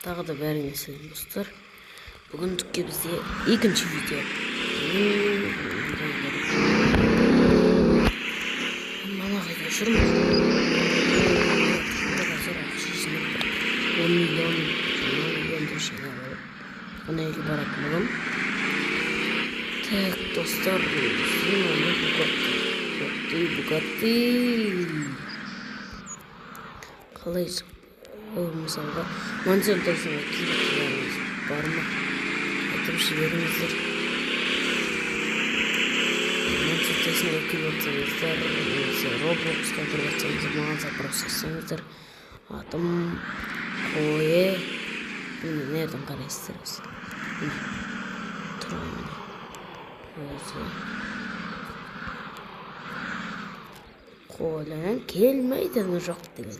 Тағы да бәріңе сәлем достар. Бүгіндікке бізде екінші видео. Мана қайда жүрмін? Қазір ақша жинап 10 миллион дұршыға алып қонайға баратын болам. Так, достар, Bugatti. Қалай мысалға монтаждауға кейбіреулеріңіз бар ма? Айтып жіберіңіздер. Монтаждауға келіп немесе Robloxқа кіріп жатсаңыздар, маған запрос жасаңыздар. Атым қойы. Не адам қарайсыздар осы. Тұрмын. Өзі. Қолынан келмейді жоқ деген.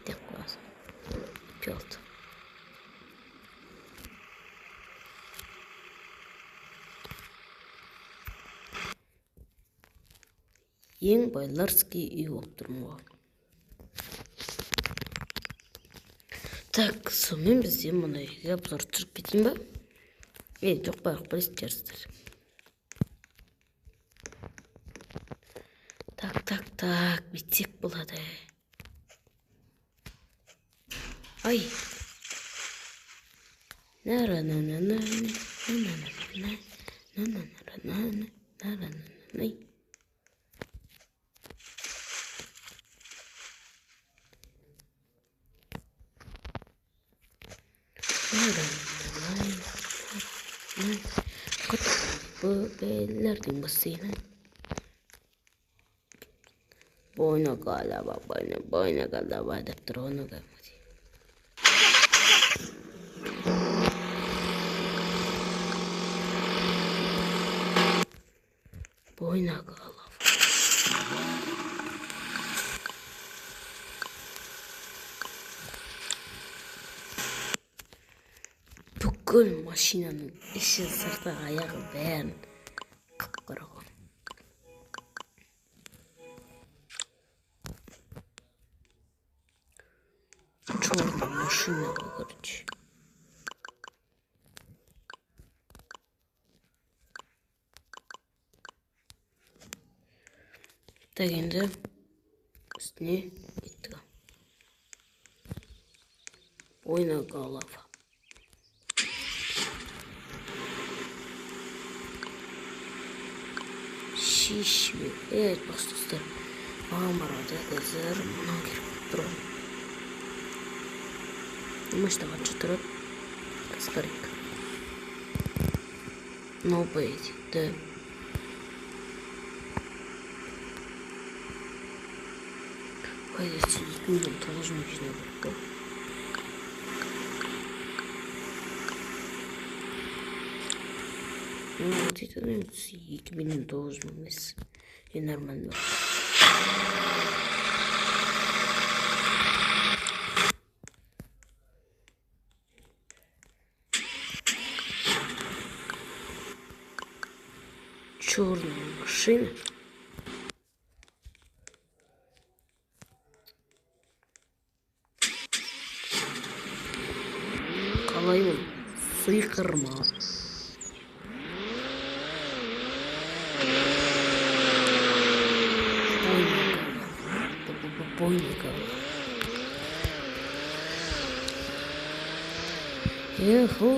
Деп қоясың. Пелт. Ең байларский үй болып тұрмын ғой. Так, сонымен бізде мұндай үйге обзор түсіріп кетейін ба? Жоқ байық білесіздер. Так, бітсек болады. Ай. Beylerдің бассейні. Бойна қалаба деп тұр оны қаймады. Бойна қалаба. Бүкіл машинаның іші сырты аяғы бәрін қып-қырған. Черная машина, короче. Так, енді үстіне еттігі. Бойна голова. Шишме. Достар. Мамарада қазір мұнан керіп тұрған. Мыштаға чытырып, қасқарик. Новый дейді. Қайда 2 миллион 900 мың жинап бұртты. Вот это 2 миллион 900 мың емес. И нормально. Черная машина. Қалай ол? Сыйқырма. Бойника. Еху.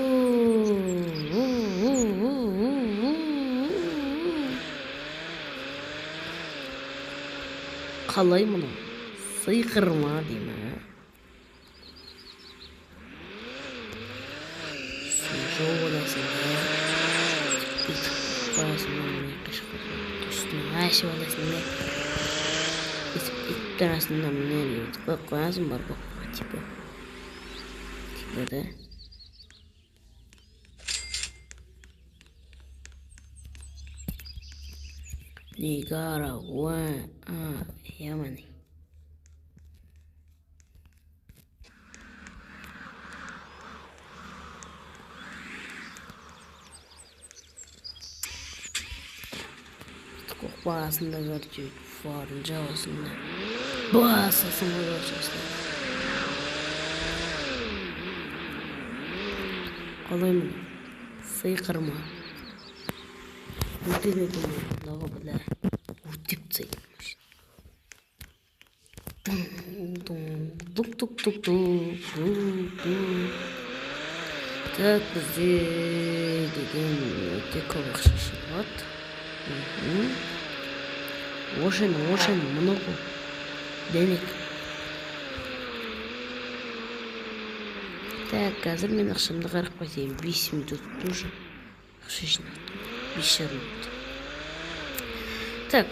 Қалай мұны? Сыйқырма деймі. Жол оласың ба? Бүйтіп қоясың ба? Үстіне әші оласың ба? Бүйтіп тұрасың ба? Бүйтіп қоясың бар бұққа типі. Типі да. Nicaragua. Yamani. Basında göreceğiz. Fuarın cevasında. Basasını göreceğiz. қалай мұны? Сыйқырма. Өте де бұндағы білә. Өтеп цейді машина. Так, бізде деген өте көп ақша шығады. Ошен, мұны бұл. Демек. Так, қазір мен ақшамды қарық қайтайын. 5 минут өтті уже. Ақша жинады. 5,5 минут. Так,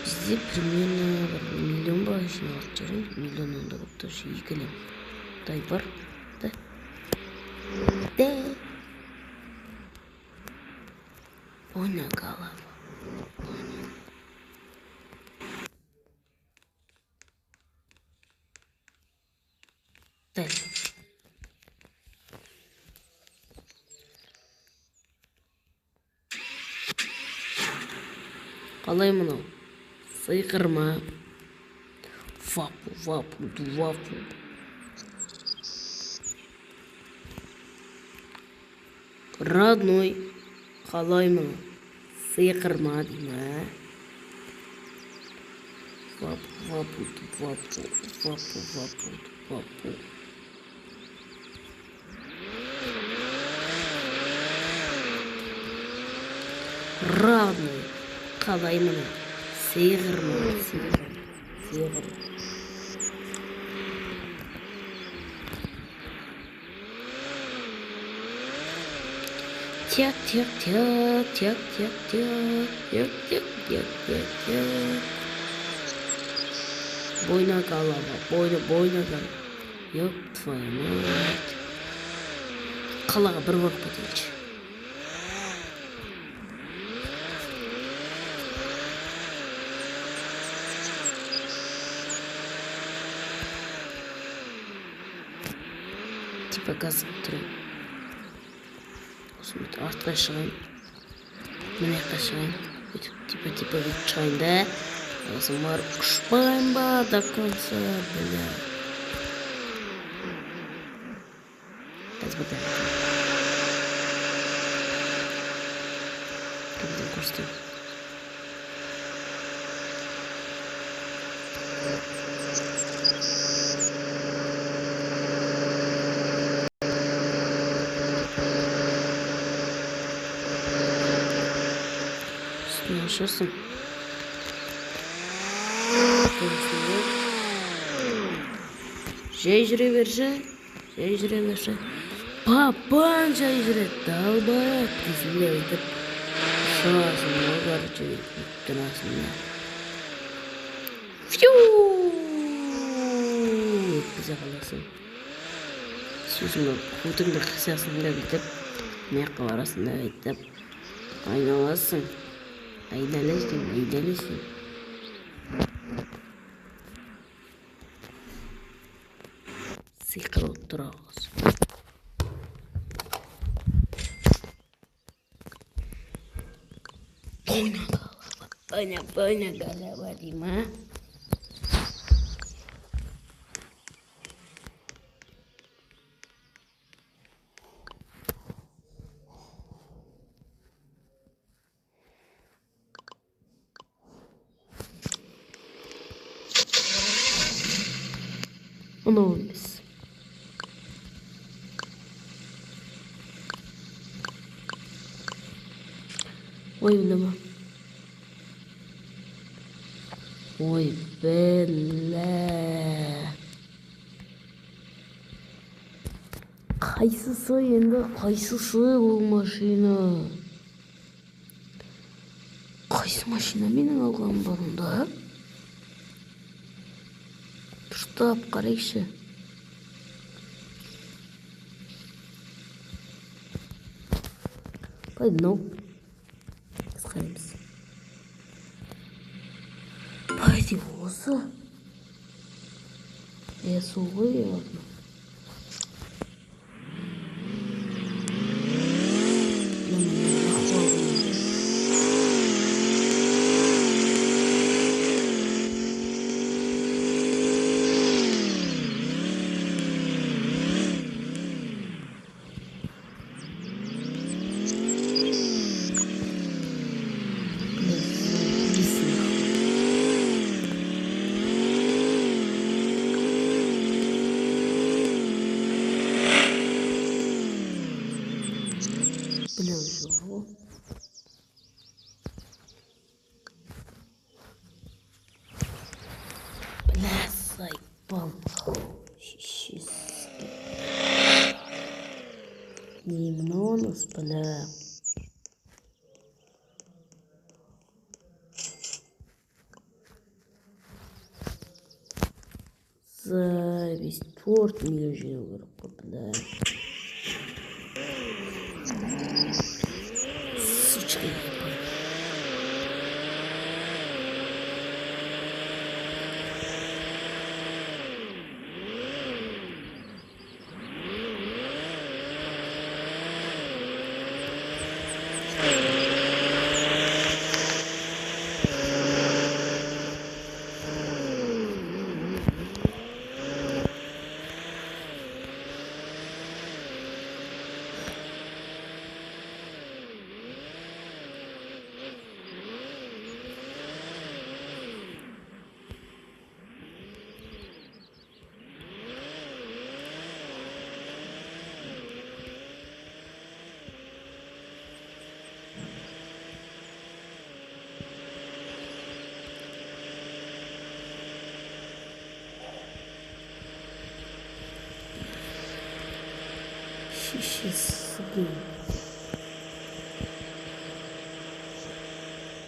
бізде примерно 1 миллион ба жиналады жарым. Миллионнан да көп тоже 2 лем. Дай бар. Да. Ойна голова. Дальше. Қалай мынау? Сыйқырма. Вапу. Родной. Қалай мынау? Сыйқырма деймі. Вапу. Родной. Қалай мынау? Сыйқырма. Тяк. Бойна голова, бойна голова. Ёп твою мать. Қалаға бір барып кетейінші. Типа газып тұрайын. Осымен артқа шығайын. Міне артқа шығайын. Типа бүйтіп шығайын да. Осымен барып ұшпайын ба до конца, бля. Қазір бұдан. Бұдан көрсетейін. Ашасың. Жай жүре берші. Папан жай жүре. Далбай. Тізіле өйтіп. Шасын. Оғар жүре. Үттін асында. Фью! Өткізе қаласың. Сөзіңді құтыңды қысасында өйтіп. Меққа барасында өйтіп. Айналасың. Айдалесің. Сыйқырылып тұра қаласың. Бойна голова дейма. Onu емес. Ой, білема. Ой, бәлә. Қайсысы енді? Қайсысы ол машина? Қайсы машина менің алғаным барында? Дұрыстап қарайшы. Пойды, ну. Біз қараймыз. Пойды осы. Су ғой, ладно. заебал. Шишиски. Немного спаля. Зависть. Торт милю жил. Бля. Сучка ебаная. Шишиски.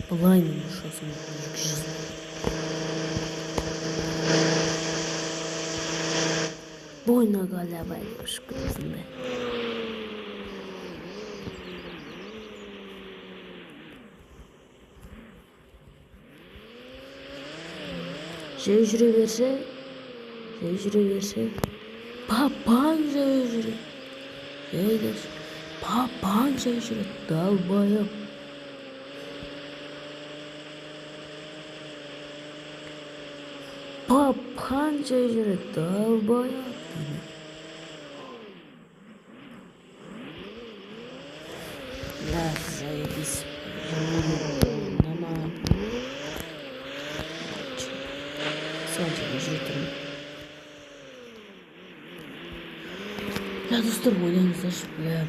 Пламя что смотрит жизнь. Бойна голова девушка, да. Жүре берсе. Папаң жүре. Ейдеш. Папаң жүре. Далбайым. Папаң жүре. Далбайым. Да, заебись. Нама. Sadece житель. Я достар ойлаңыздар, бля.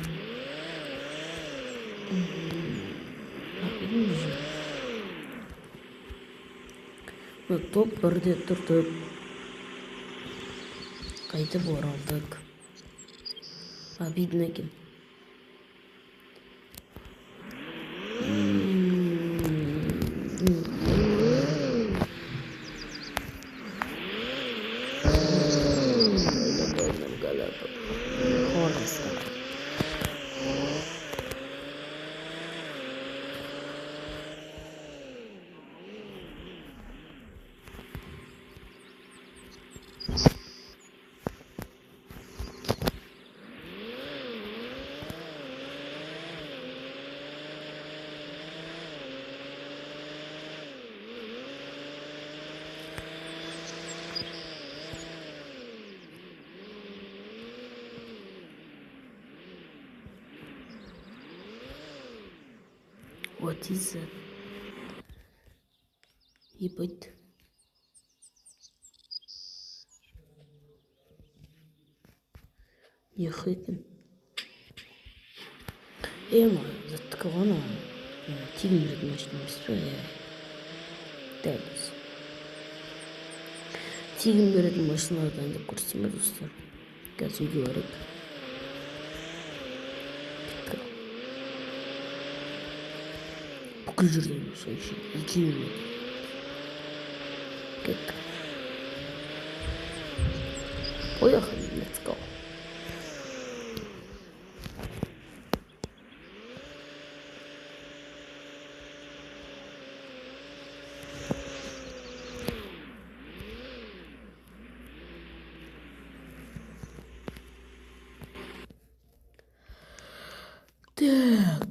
Топ бірде тұрдық. Қайтып оралдық. Обидно екен. What is it? Ебать. Не хыкин. Эма, заткавана. Тигр начнем строить. Дәліз. Тигр беретін машиналардан да көрсетеміз достар. Қазір үйге барайық. Бүкіл жерден сол үшін 2 минут. Кеттік. Поехали, let's go. Так.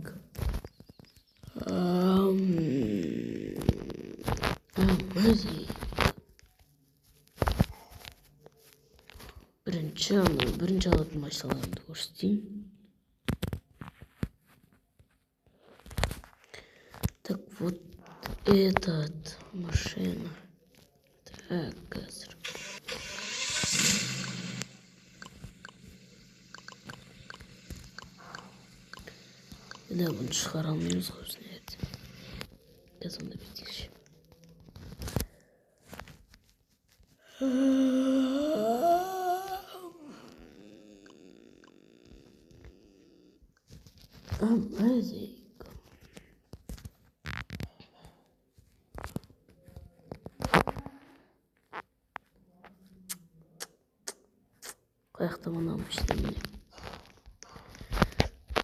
Бірінші алатын машиналарымды көрсетейін. Так вот этот машина. Так, қазір. Да, бұны шығара алмаймыз ғой біздің ертең. Қазір онда бітейікші. Amazing. Қаяқтан алып істеймін.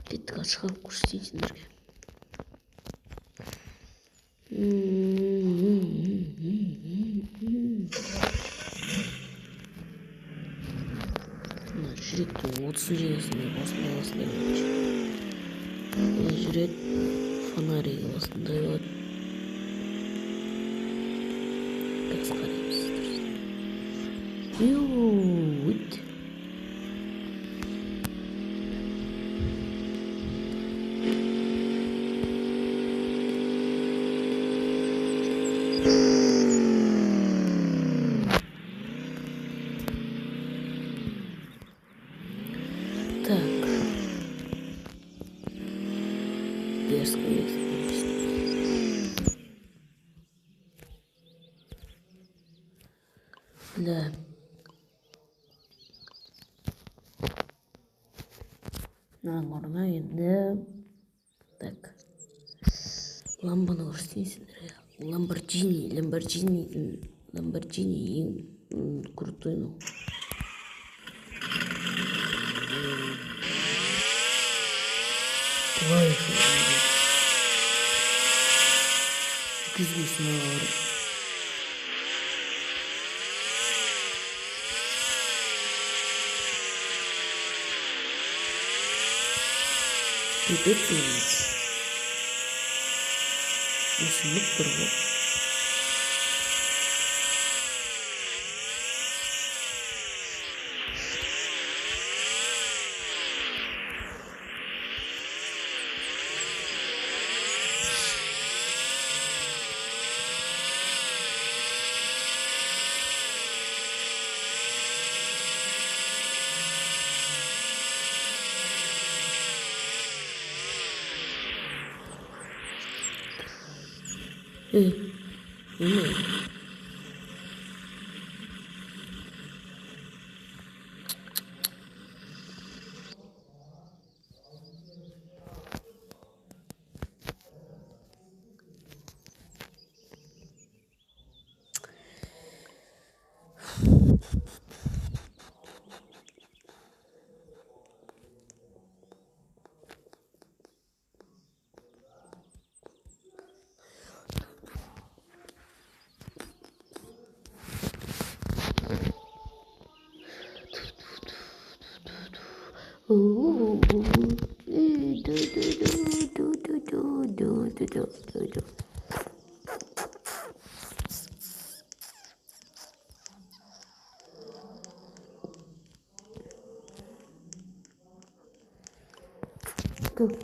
Кеттік шығарып көрсетейін сендерге. Жүректің 30 жегесінде басында басында көрші. Жүрек фонариге басында болады. Қазір қараймыз. Ют. Так. Дерзко место. Да. Нормально енді. Так. Ламбаны көрсетейін сендерге. Lamborghini ең крутой, ну. Ой. Күзгесіне бар. Өтіп тұрмыз. Осынлық бір ғой.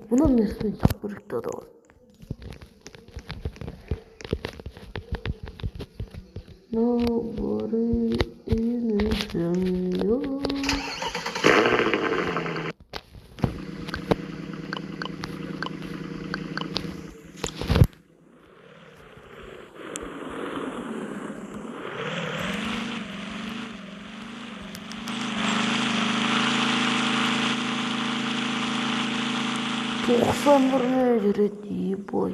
Buna mesaj bıraktı da. Nobody in you. Тоқсан біріне жүреді, ебой.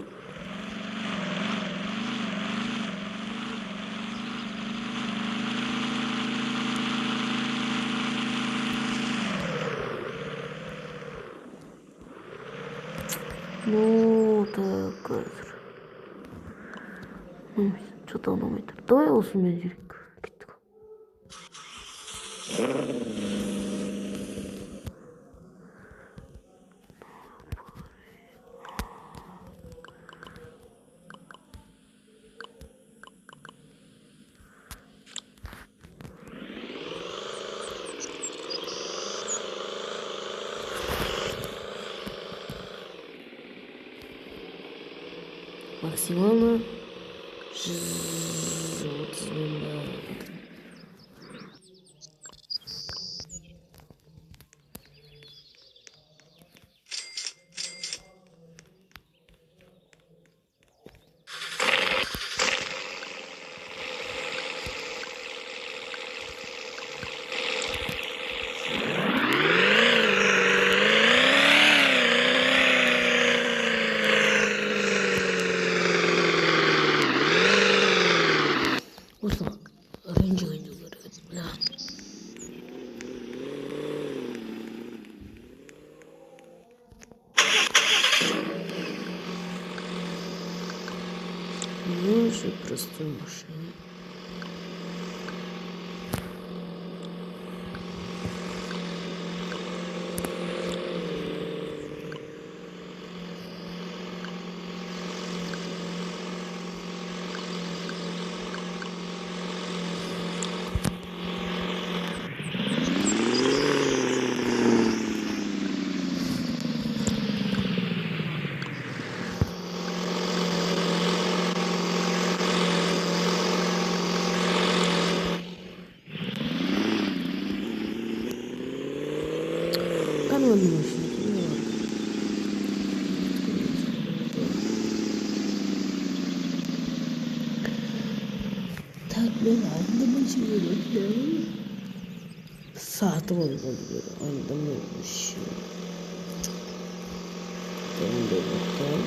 Ну, так, қазір. Что-то ұнамайды. Давай осымен жүрейік. Кеттік. Максимально 30 минут. простой машина. Канонный машина. Так, ben anlamışım. Saatimi alıyor. Anlamış. Ben de bakalım.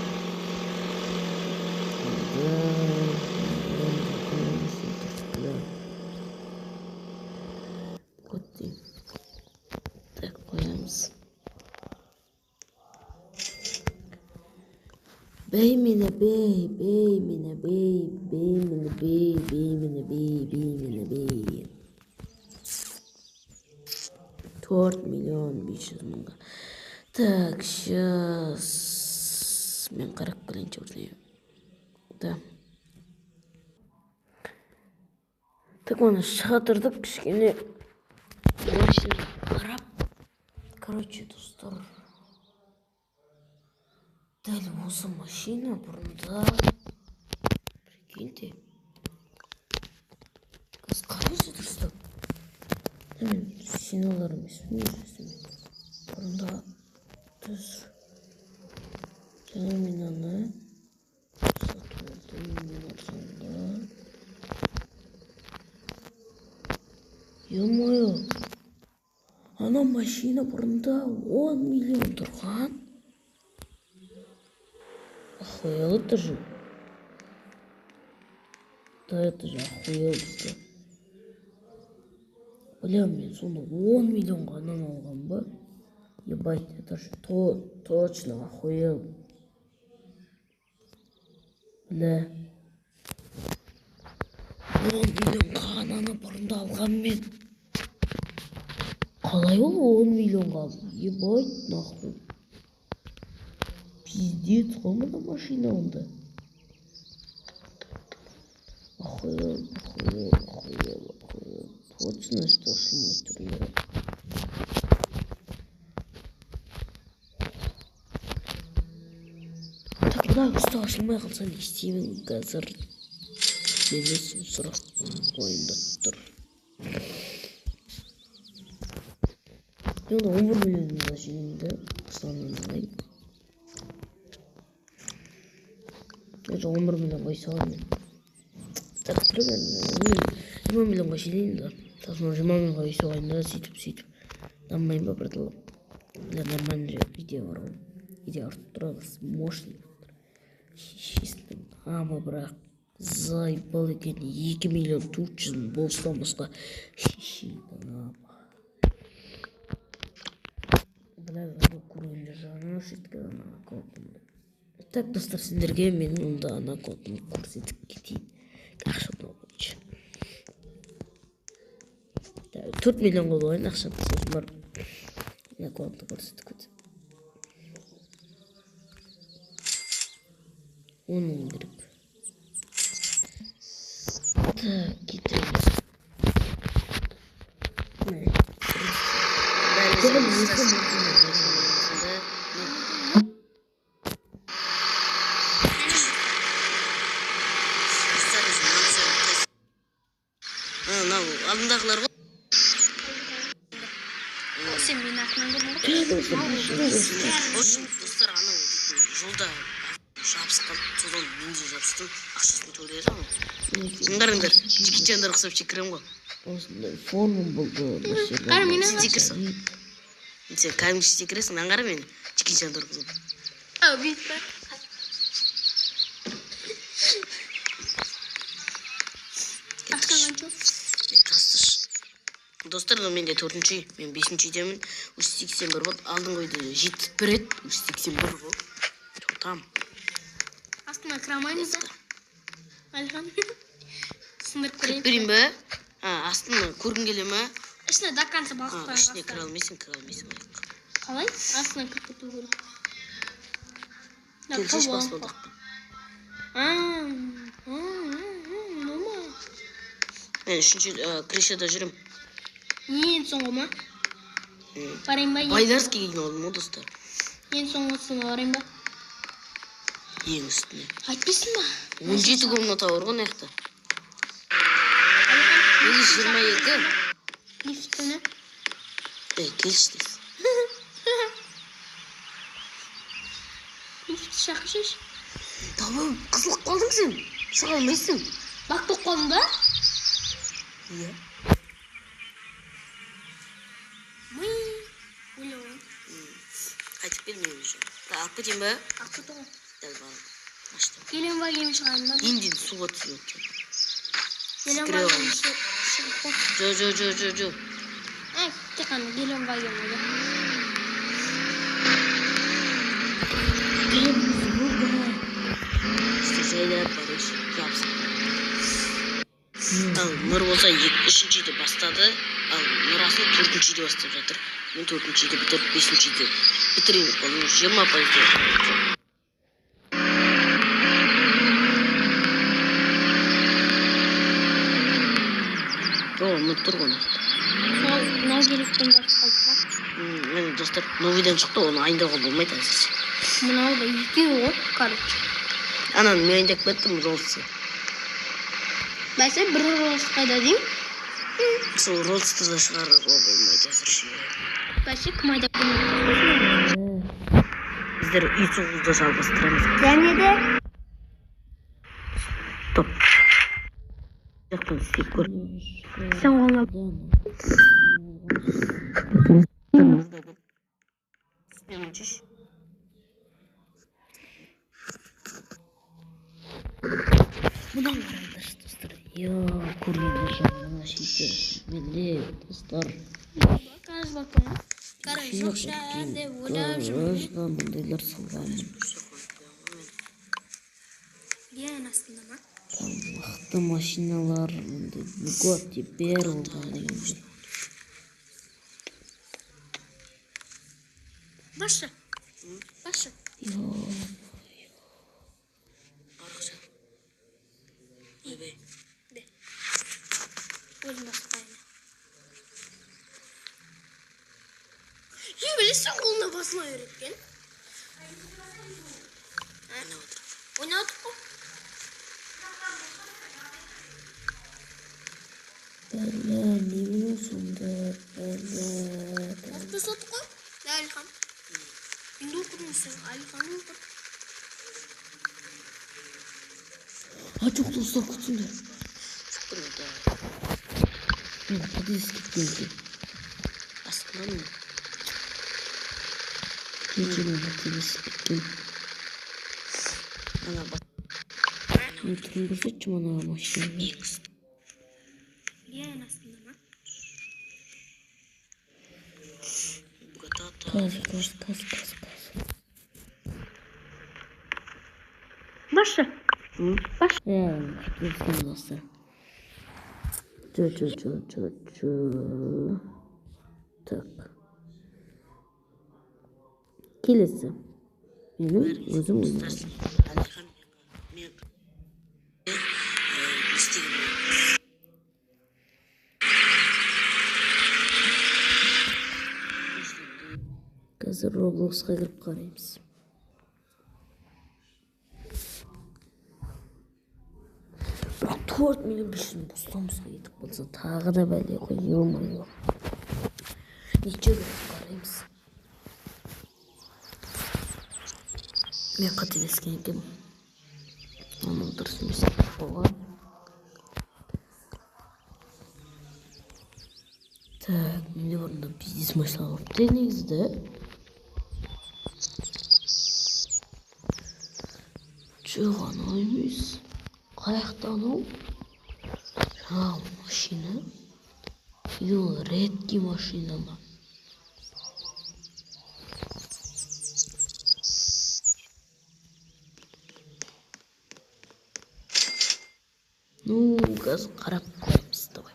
Так, koyarız. Bey mine bey, bey mine bey, bey mine bey, bey mine bey, bey mine bey. 4 milyon 500 mingga. Так, сейчас мен қарап келейінші орнайым. Да. Так, оны шығатырдық кішкене машина қарап. Короче, достар. Дәл осы машина бұрында. Прикиньте. Қыз қарайсы достар. Мен синаларым есімін жүрсім. Бұрында түз. Жаңа мен аны сатып алдым, мен арзанда. Ё-моё. Ана машина бұрында 10 миллион тұрған. Охуел это же. Да это же охуел. Бля, мен соны 10 миллионға анан алған ба? Ебать, это же точно охуел. Бля. 10 миллионға ананы бұрында алған мен. Қалай ол 10 миллионға алды? Ебать, нахуй. Пиздец, ғой мына машина онда. Охуел. Точно что снимать турнира. Так, да, что ашылмай қалса не істеймін қазір. Мен есім сұрақ ойында тұр. Мен 11 миллионға жеңді. Қысыланын алайын. Мен 11 миллион қойсағын мен. Так, тұрған 20 миллионға жеңейін да. Сосын 20 миллионға қойсағын да, сөйтіп. Дамайын ба бірділіп. Бля, нормальный видео бар ғой. Видео артып тұрады, мощный. Шешесінің амы бірақ. Заебал екен 2 миллион 400 мың болсам басқа шешейдің амы. Бля, ғана көргенде жаны шеткен ана кодымды. Так, достар, сендерге мен онда ана кодымды көрсетіп кетейін. Ақшамды бойынша. 4 миллион қойын ақшамды сөзім бар. Ана кодымды көрсетіп кетейін. Оның керек. Так, кетеміз. Алдындағылар ғой. Сен мені артынан Достар, анау жолда жабысып қалып, содан мен де жабыстым, ақшасын төледі ғой. Қараңдар, чекичандар ұқсап шекірем ғой. Осындай формым болды. Қара мені сен секірсің. Сен кәдімгі секіресің, мен қара мені чекичандар ұқсап. Ау, бейт бар. Аққан жоқ. Достар, мен де 4-ші, мен 5-ші едемін. 381 болды, алдың қойды жетіп бірет, 381 болды. Там. Астына кірамаймыз да. Alihan. Sınır Кіріп kurayım. берейін бе? Астына көргің келе ме? İçine dakansa bakıp Ішіне кіре алмайсың. Kalay. Aslında kırpıp durur. Келшеш басып алдық. Normal. Мен үшінші кришада жүрім. Ең соңғы ма? Барайын ба? Байларский кейін олдым о достар. Ең соңғысына барайын ба? Ең үстіне. Айтпайсың ба? 17 комната бар ғой аяқта. Негізі 22. Лифтіні. Келші дейсіз. Лифт шақышыш. Тамам, қысылып қалдың сен. Шыға алмайсың. Бақ бұл қолында? Иә. Қайтып келмеймін уже. Алып кетейін бе? Алып кет ғой. Дәл барым. Аштым. Келем ба кемін шығайын ба? Енді суға түсіп өткен. Келем ба кемін шығып қой. Жо. Тек қана келем ба кемін ғой. İşte şeyler barış yapsın. Al Nur olsa 3-de бастады. Al Nur aslında 4-de бастап жатыр. Мен 4-де бітіріп 5-де бітірейін. Ол 20%. О, ұмытып тұр ғой. Сол мынау керектен жақсы қалды ба? Мен достар, новыйдан шықты, оны айындауға болмайды әзірше. Мынау да екеуі ғой, короче. Ананы мен айындап кеттім, ролсы. Бәсе бір ролс қайда дейін? Сол ролсты да шығаруға болмайды әзірше. Бәсе кім айдап келмейді? Біздер үй соғызда жалғастырамыз. Және де? Топ. Жақтан істеп көр. Сен қолына. Бұдан қарайдар, достар. Көргенде жағына шейті. Менде, достар. Қарыз бақпын. Қарыз жоқ шәде ойлап жүрмін. Қарызға мұндайлар салғамын. Ең астында ма? Мықты машиналар, Bugatti бер болған дегенде. Başı. Арқыша. Бе. Өзім баспайын. Білесің қолына басыла үйреткен. Ойнатып қой. Бәлі, немен сонда, бәлі. Оқты сотып қой. Да, Әлихан. Енді оқыдың сен, Әлихан'ы оқыд. Жоқ, достар, күтіңдер. Шықпын, да. Мен подъезд кеткенде. Астынан мен. Кенженің подъезд кеткен. Ана бас. Мен тұрын көрсетші манаға машинаға. Ең астында ма? Газ. Başı. Кеткен достар. Чо. Так. Келесі. Менің өзім ойнадым. Қазір Roblox'қа кіріп қараймыз. Бірақ 4 миллион бішін бостамызға етіп болса тағы да бәле қой, ё-моё. Нече кіріп қараймыз. Мен қателескен екен. Оның дұрыс емес болған. Так, менде орында бизнес машина алыпты негізді. Жоқ, анау емес. Қаяқта анау? Жаңағы машина. Ол редкий машина ма? қазір қарап көреміз. Давай.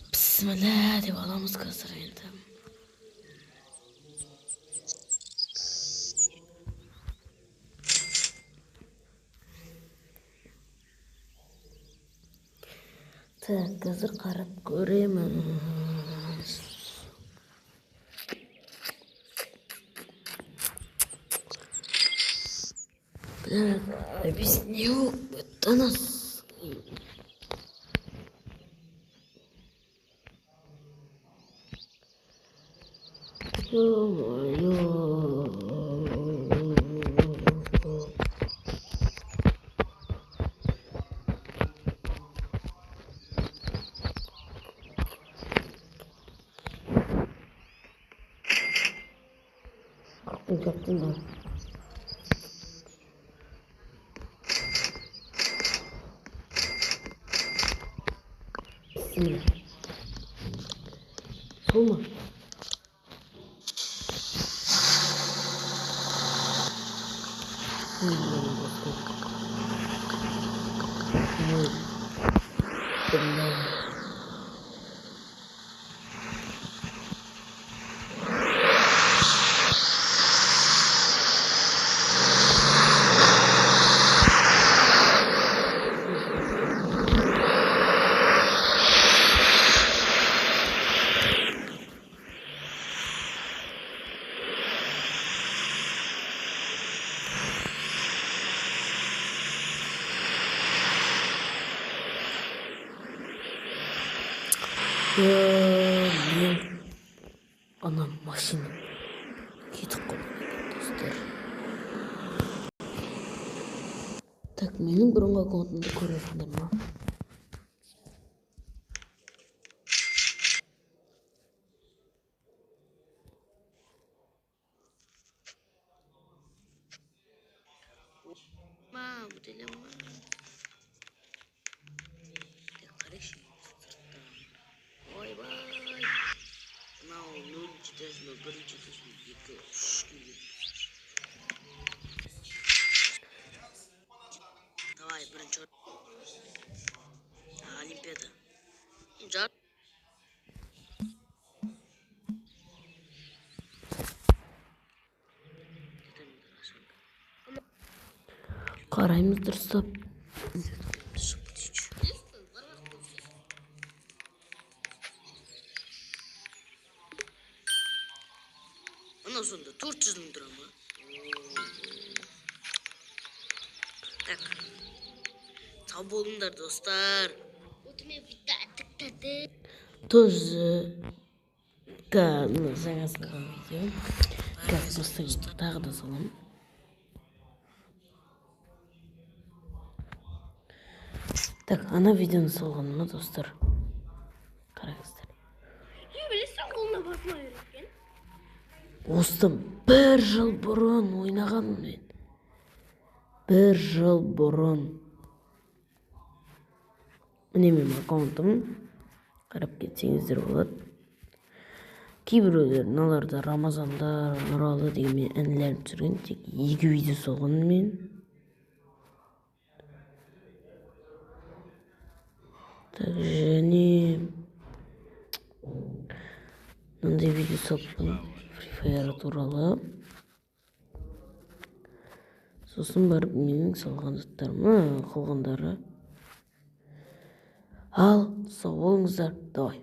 Бісміллә деп аламыз қазір енді. Так, қазір қарап көреміз. Так, объясню, это нас... Как-то да. Сома. Блин. Ана машина. Кетіп қалды достар. Так, менің бұрынғы аккаунтымды көресіңдер ма? Давай, бірінші Олимпиада. Жар. Қараймыз дұрыстап. Ана сонда 400 мың тұра ма? Так. Сау болыңдар достар. Тоже жаңасынған видео. Қазір достар тағы да салам. Так, ана видеоны салғаныма достар. Қараңыздар. Білесің қолына басмай үйреткен. Осыдан 1 жыл бұрын ойнағанмын мен. 1 жыл бұрын. Міне менің аккаунтым. Қарап кетсеңіздер болады. Кейбіреулер мыналарда Рамазанда, Нұралы деген мен інілерім түсірген. Тек 2 видео салған мен. Так, және мынандай видео салыппын Free Fire туралы. Сосын барып менің салған заттарыма қалғандары. Ал, сау болыңыздар. Давай.